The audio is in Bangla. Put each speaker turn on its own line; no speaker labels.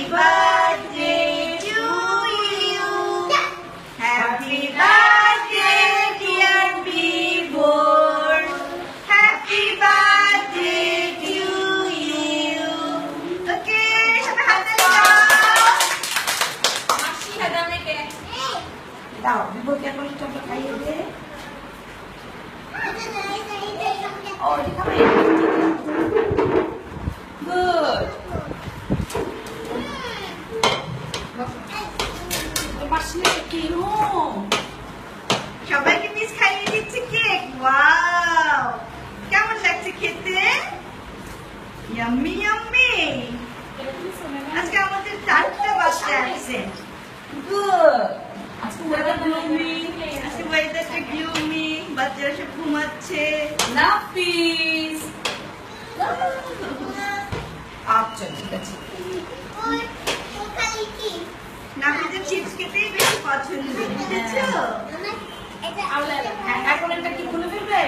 birthday to you. Happy birthday, dear Vibhor. Happy birthday to you. Okay, সবাই হাত দাও। মাসি হাত আমাকে দাও। বিভোরকে এখন চকলেট খাইয়ে দে। Oh, dia kamera. Good. Masih kilo. সবাইকে পিস খাইয়ে দিচ্ছে কেক। ওয়াও, কেমন লাগছে খেতে? Yummy yummy. আজকে আমাদের 4টা বাচ্চা আসছে। গুড। আজকে ওয়েদারটা গ্লুমি, বাচ্চারা সব ঘুমাচ্ছে। নাফিস, আচ্ছা ঠিক আছে। নাফিসের চিপস খেতেই বেশি পছন্দ, বুঝেছো? এখন এটা কি খুলে ফেলবে?